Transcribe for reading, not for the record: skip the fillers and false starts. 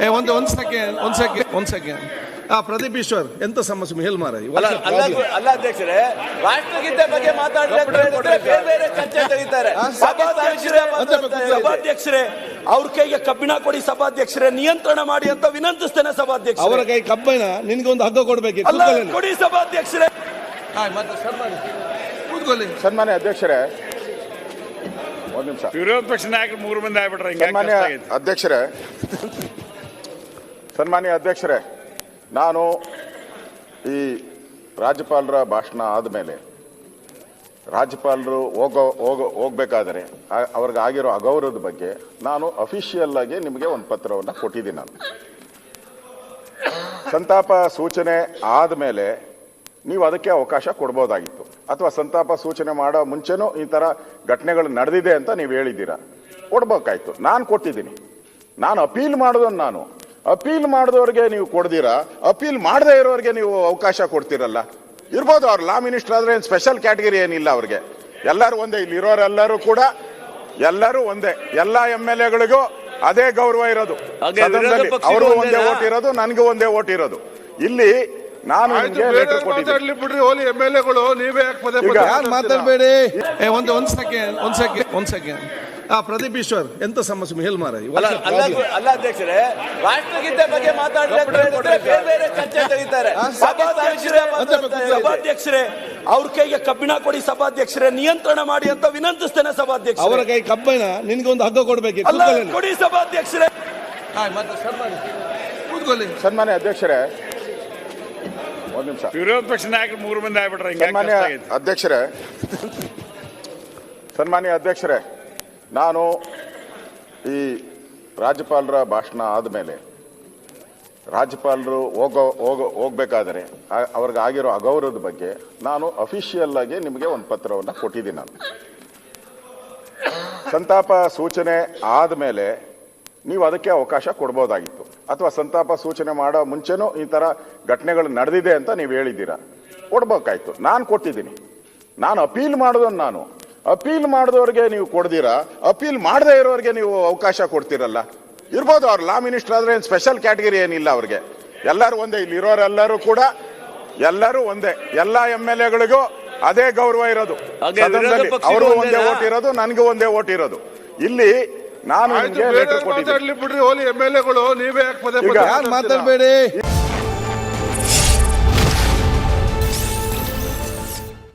ಒಂದ್ ಸೆಕೆಂಡ್ ಪ್ರದೀಪ್ ಈಶ್ವರ್ ಎಂತ ಸಮಸ್ಯೆ ಹೇಳಿ ಮಾರ ಅಲ್ಲ ಅಧ್ಯಕ್ಷರೇ, ರಾಷ್ಟ್ರಗೀತೆ ಬಗ್ಗೆ ಮಾತಾಡಿದ್ರೆ ಬೇರೆ ಚರ್ಚೆ ತೆಗಿತಾರೆ. ಸಭಾಧ್ಯಕ್ಷರೇ, ಅವ್ರ ಕೈಗೆ ಕಬ್ಬಿಣ ಕೊಡಿ ಸಭಾಧ್ಯಕ್ಷರೇ, ನಿಯಂತ್ರಣ ಮಾಡಿ ಅಂತ ವಿನಂತಿಸ್ತೇನೆ ಸಭಾಧ್ಯಕ್ಷ. ಅವರ ಕೈ ಕಬ್ಬಿಣ ನಿನ್ಗೆ ಒಂದು ಹಗ್ಗ ಕೊಡ್ಬೇಕು ಕೊಡಿ ಸಭಾಧ್ಯಕ್ಷರೇ. ಕೂತ್ಕೊಳ್ಳಿ. ಸನ್ಮಾನ್ಯ ಅಧ್ಯಕ್ಷರೇ, ಒಂದು ನಿಮಿಷ. ವಿರೋಧ ಪಕ್ಷ ನಾಯಕರು 3 ಮಂದಿ ಆಗ್ಬಿಟ್ರೆ ಸನ್ಮಾನ್ಯ ಅಧ್ಯಕ್ಷರೇ, ನಾನು ಈ ರಾಜ್ಯಪಾಲರ ಭಾಷಣ ಆದಮೇಲೆ ರಾಜ್ಯಪಾಲರು ಹೋಗ್ಬೇಕಾದರೆ ಅವ್ರಿಗೆ ಆಗಿರೋ ಅಗೌರವದ ಬಗ್ಗೆ ನಾನು ಅಫಿಷಿಯಲ್ ಆಗಿ ನಿಮಗೆ ಒಂದು ಪತ್ರವನ್ನು ಕೊಟ್ಟಿದ್ದೀನಿ. ನಾನು ಸಂತಾಪ ಸೂಚನೆ ಆದಮೇಲೆ ನೀವು ಅದಕ್ಕೆ ಅವಕಾಶ ಕೊಡ್ಬೋದಾಗಿತ್ತು, ಅಥವಾ ಸಂತಾಪ ಸೂಚನೆ ಮಾಡೋ ಮುಂಚೆನೂ ಈ ಥರ ಘಟನೆಗಳು ನಡೆದಿದೆ ಅಂತ ನೀವು ಹೇಳಿದ್ದೀರಾ, ಕೊಡ್ಬೇಕಾಯ್ತು. ನಾನು ಕೊಟ್ಟಿದ್ದೀನಿ. ನಾನು ಅಪೀಲ್ ಮಾಡೋದನ್ನು ನಾನು ಅಪೀಲ್ ಮಾಡಿದವ್ರಿಗೆ ನೀವು ಕೊಡ್ದಿರಾ, ಅಪೀಲ್ ಮಾಡದೇ ಇರೋರಿಗೆ ನೀವು ಅವಕಾಶ ಕೊಡ್ತೀರಲ್ಲ. ಇರ್ಬೋದು, ಅವ್ರು ಲಾ ಮಿನಿಸ್ಟರ್ ಆದ್ರೆ ಏನು ಸ್ಪೆಷಲ್ ಕ್ಯಾಟಗರಿ ಏನಿಲ್ಲ ಅವ್ರಿಗೆ. ಎಲ್ಲರೂ ಒಂದೇ, ಇಲ್ಲಿ ಇರೋರೆಲ್ಲರೂ ಕೂಡ ಎಲ್ಲರೂ ಒಂದೇ. ಎಲ್ಲ MLA ಗಳಿಗೂ ಅದೇ ಗೌರವ ಇರೋದು. ಅವ್ರಿಗೂ ಒಂದೇ ಓಟ್ ಇರೋದು, ನನಗೂ ಒಂದೇ ಓಟ್ ಇರೋದು. ಇಲ್ಲಿ ನಾನು ಬಿಡ್ರಿ, ಹೋಲಿ MLA ಗಳು ನೀವೇ ಮಾತಾಡ್ಬೇಡಿ. ಒಂದ್ ಸೆಕೆಂಡ್ ಪ್ರದೀಪ್ ಈಶ್ವರ್ ಎಂತ ಸಮಸ್ಯೆ ಹೇಳಿ ಮಾರ ಅಲ್ಲ ಅಧ್ಯಕ್ಷರೇ, ರಾಷ್ಟ್ರಗೀತೆ ಬಗ್ಗೆ ಮಾತಾಡಿದ್ರೆ ಬೇರೆ ಚರ್ಚೆ ತೆಗಿತಾರೆ. ಸಭಾಧ್ಯಕ್ಷರೇ, ಅವ್ರ ಕೈಗೆ ಕಬ್ಬಿಣ ಕೊಡಿ ಸಭಾಧ್ಯಕ್ಷರೇ, ನಿಯಂತ್ರಣ ಮಾಡಿ ಅಂತ ವಿನಂತಿಸ್ತೇನೆ ಸಭಾಧ್ಯಕ್ಷ. ಅವರ ಕೈ ಕಬ್ಬಿಣ ನಿನ್ಗೆ ಒಂದು ಹಗ್ಗ ಕೊಡ್ಬೇಕು ಕೊಡಿ ಸಭಾಧ್ಯಕ್ಷರೇ. ಕೂತ್ಕೊಳ್ಳಿ. ಸನ್ಮಾನ್ಯ ಅಧ್ಯಕ್ಷರೇ, ಒಂದು ನಿಮಿಷ. ವಿರೋಧ ಪಕ್ಷ ನಾಯಕರು 3 ಮಂದಿ ಆಗ್ಬಿಟ್ರೆ ಸನ್ಮಾನ್ಯ ಅಧ್ಯಕ್ಷರೇ, ನಾನು ಈ ರಾಜ್ಯಪಾಲರ ಭಾಷಣ ಆದಮೇಲೆ ರಾಜ್ಯಪಾಲರು ಹೋಗ್ಬೇಕಾದರೆ ಅವ್ರಿಗೆ ಆಗಿರೋ ಅಗೌರವದ ಬಗ್ಗೆ ನಾನು ಅಫಿಷಿಯಲ್ ಆಗಿ ನಿಮಗೆ ಒಂದು ಪತ್ರವನ್ನು ಕೊಟ್ಟಿದ್ದೀನಿ. ನಾನು ಸಂತಾಪ ಸೂಚನೆ ಆದಮೇಲೆ ನೀವು ಅದಕ್ಕೆ ಅವಕಾಶ ಕೊಡ್ಬೋದಾಗಿತ್ತು, ಅಥವಾ ಸಂತಾಪ ಸೂಚನೆ ಮಾಡೋ ಮುಂಚೆನೂ ಈ ಥರ ಘಟನೆಗಳು ನಡೆದಿದೆ ಅಂತ ನೀವು ಹೇಳಿದ್ದೀರಾ, ಕೊಡ್ಬೇಕಾಯ್ತು. ನಾನು ಕೊಟ್ಟಿದ್ದೀನಿ. ನಾನು ಅಪೀಲ್ ಮಾಡೋದನ್ನು ನಾನು ಅಪೀಲ್ ಮಾಡಿದವ್ರಿಗೆ ನೀವು ಕೊಡ್ದಿರಾ, ಅಪೀಲ್ ಮಾಡದೇ ಇರೋರಿಗೆ ನೀವು ಅವಕಾಶ ಕೊಡ್ತೀರಲ್ಲ. ಇರ್ಬೋದು, ಅವ್ರು ಲಾ ಮಿನಿಸ್ಟರ್ ಆದ್ರೆ ಏನು ಸ್ಪೆಷಲ್ ಕ್ಯಾಟಗರಿ ಏನಿಲ್ಲ ಅವ್ರಿಗೆ. ಎಲ್ಲರೂ ಒಂದೇ, ಇಲ್ಲಿ ಇರೋರೆಲ್ಲರೂ ಕೂಡ ಎಲ್ಲರೂ ಒಂದೇ. ಎಲ್ಲ MLA ಗಳಿಗೂ ಅದೇ ಗೌರವ ಇರೋದು. ಅವ್ರಿಗೂ ಒಂದೇ ಓಟ್ ಇರೋದು, ನನಗೂ ಒಂದೇ ಓಟ್ ಇರೋದು. ಇಲ್ಲಿ ನಾನು ಬಿಡ್ರಿ, ಹೋಲಿ MLA ಗಳು ನೀವೇ ಮಾತಾಡ್ಬೇಡಿ.